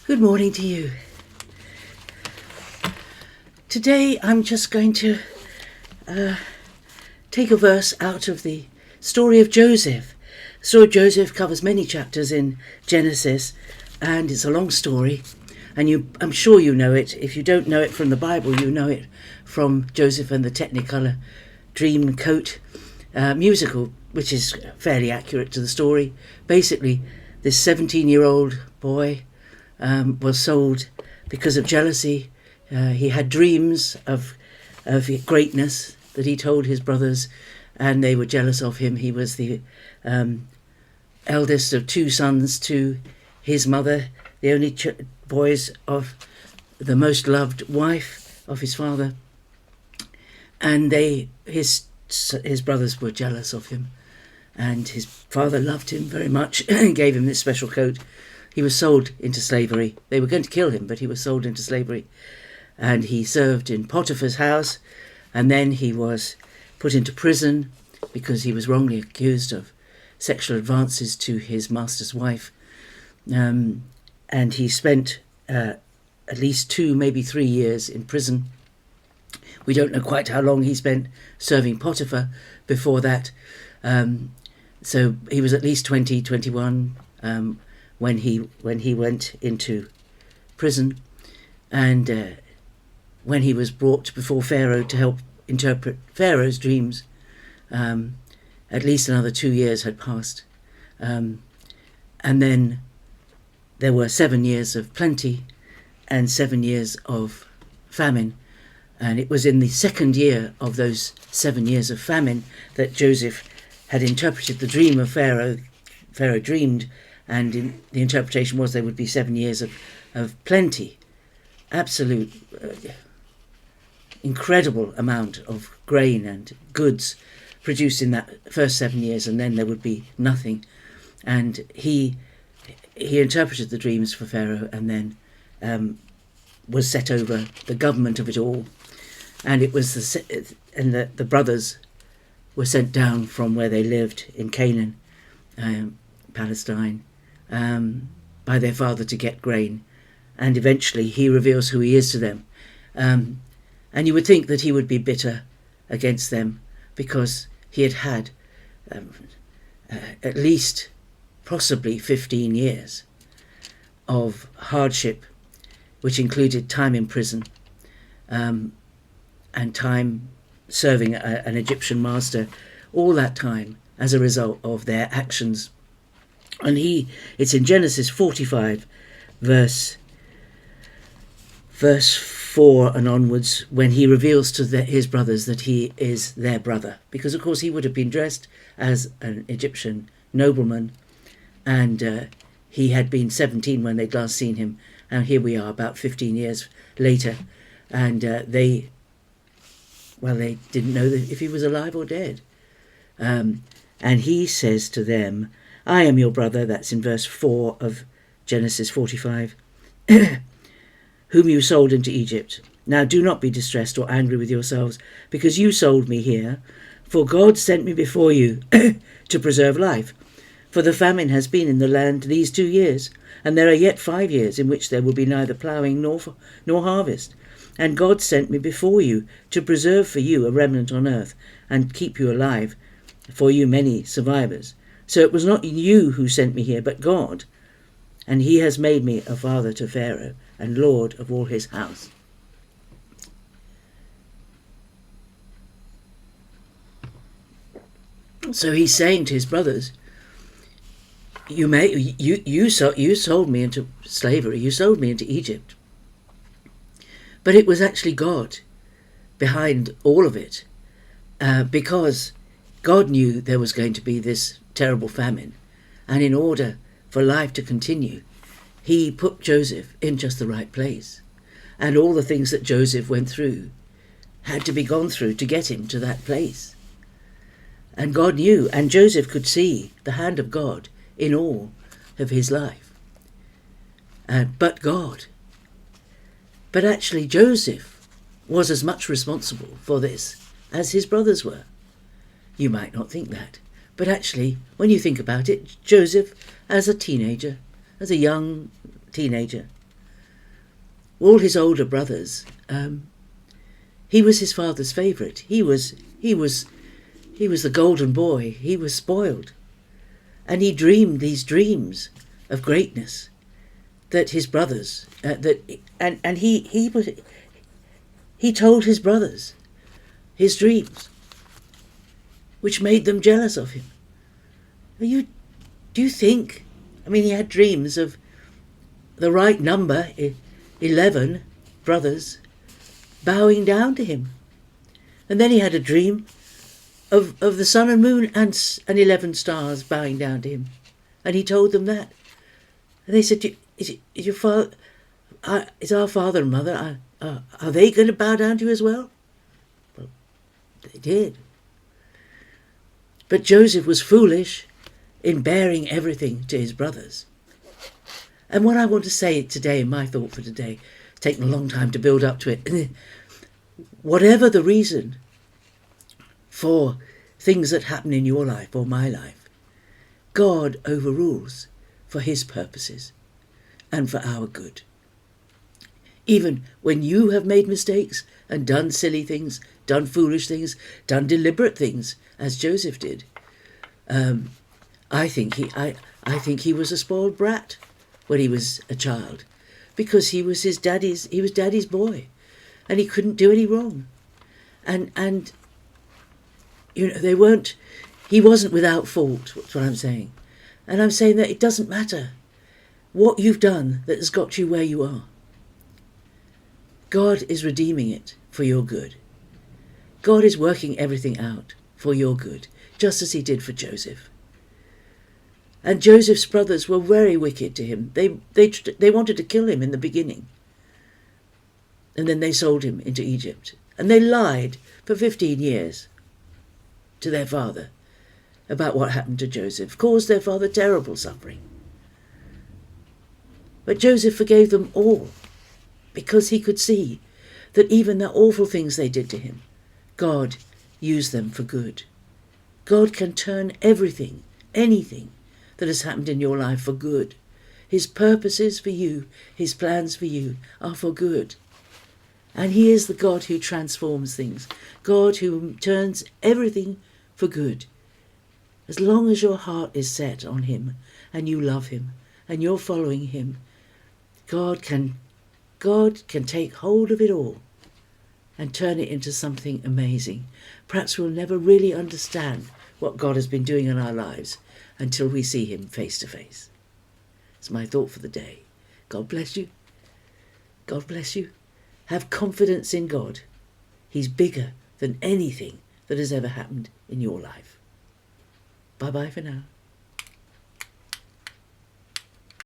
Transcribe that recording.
Good morning to you. Today I'm just going to take a verse out of the story of Joseph. The story of Joseph covers many chapters in Genesis, and it's a long story, and I'm sure you know it. If you don't know it from the Bible, you know it from Joseph and the Technicolor Dreamcoat musical, which is fairly accurate to the story. Basically, this 17-year-old boy was sold because of jealousy. He had dreams of greatness that he told his brothers, and they were jealous of him. He was the eldest of two sons to his mother, the only boys of the most loved wife of his father, and his brothers were jealous of him, and his father loved him very much and gave him this special coat. He was sold into slavery. They were going to kill him, but he was sold into slavery. And he served in Potiphar's house, and then he was put into prison because he was wrongly accused of sexual advances to his master's wife. And he spent at least 2, maybe 3 years in prison. We don't know quite how long he spent serving Potiphar before that. So he was at least 20, 21 when he went into prison, and when he was brought before Pharaoh to help interpret Pharaoh's dreams, at least another 2 years had passed, and then there were 7 years of plenty and 7 years of famine. And it was in the second year of those 7 years of famine that Joseph had interpreted the dream of Pharaoh. Pharaoh dreamed, and the interpretation was there would be 7 years of plenty, absolute incredible amount of grain and goods produced in that first 7 years, and then there would be nothing. And he interpreted the dreams for Pharaoh, and then was set over the government of it all. And it was the brothers were sent down from where they lived in Canaan, Palestine, by their father to get grain, and eventually he reveals who he is to them. And you would think that he would be bitter against them because he had at least possibly 15 years of hardship, which included time in prison, and time serving an Egyptian master, all that time as a result of their actions. And it's in Genesis 45, verse 4 and onwards, when he reveals to his brothers that he is their brother, because of course he would have been dressed as an Egyptian nobleman, and he had been 17 when they'd last seen him, and here we are about 15 years later, and they didn't know if he was alive or dead. And he says to them, I am your brother, that's in verse 4 of Genesis 45, whom you sold into Egypt. Now do not be distressed or angry with yourselves, because you sold me here, for God sent me before you to preserve life. For the famine has been in the land these 2 years, and there are yet 5 years in which there will be neither ploughing nor harvest. And God sent me before you to preserve for you a remnant on earth, and keep you alive, for you many survivors. So it was not you who sent me here, but God, and he has made me a father to Pharaoh, and lord of all his house. So he's saying to his brothers, you sold me into slavery, you sold me into Egypt. But it was actually God behind all of it, because God knew there was going to be this terrible famine, and in order for life to continue, he put Joseph in just the right place, and all the things that Joseph went through had to be gone through to get him to that place. And God knew, and Joseph could see the hand of God in all of his life. But actually Joseph was as much responsible for this as his brothers were. You might not think that, but actually, when you think about it, Joseph, as a young teenager, all his older brothers, he was his father's favourite. He was the golden boy. He was spoiled. And he dreamed these dreams of greatness that his brothers, he told his brothers his dreams, which made them jealous of him. Do you think, he had dreams of the right number, 11 brothers, bowing down to him. And then he had a dream of the sun and moon and 11 stars bowing down to him. And he told them that. And they said, is your father, is our father and mother, are they going to bow down to you as well? Well, they did. But Joseph was foolish in bearing everything to his brothers. And what I want to say today, my thought for today, it's taken a long time to build up to it. Whatever the reason for things that happen in your life or my life, God overrules for his purposes and for our good. Even when you have made mistakes and done silly things, done foolish things, done deliberate things, as Joseph did, I think he was a spoiled brat when he was a child, because he was daddy's boy, and he couldn't do any wrong, and he wasn't without fault. That's what I'm saying, and I'm saying that it doesn't matter what you've done that has got you where you are. God is redeeming it for your good. God is working everything out for your good, just as he did for Joseph. And Joseph's brothers were very wicked to him. They wanted to kill him in the beginning. And then they sold him into Egypt. And they lied for 15 years to their father about what happened to Joseph, caused their father terrible suffering. But Joseph forgave them all, because he could see that even the awful things they did to him, God used them for good. God can turn everything, anything that has happened in your life for good. His purposes for you, his plans for you are for good. And he is the God who transforms things, God who turns everything for good. As long as your heart is set on him and you love him and you're following him, God can take hold of it all and turn it into something amazing. Perhaps we'll never really understand what God has been doing in our lives until we see him face to face. It's my thought for the day. God bless you. God bless you. Have confidence in God. He's bigger than anything that has ever happened in your life. Bye-bye for now.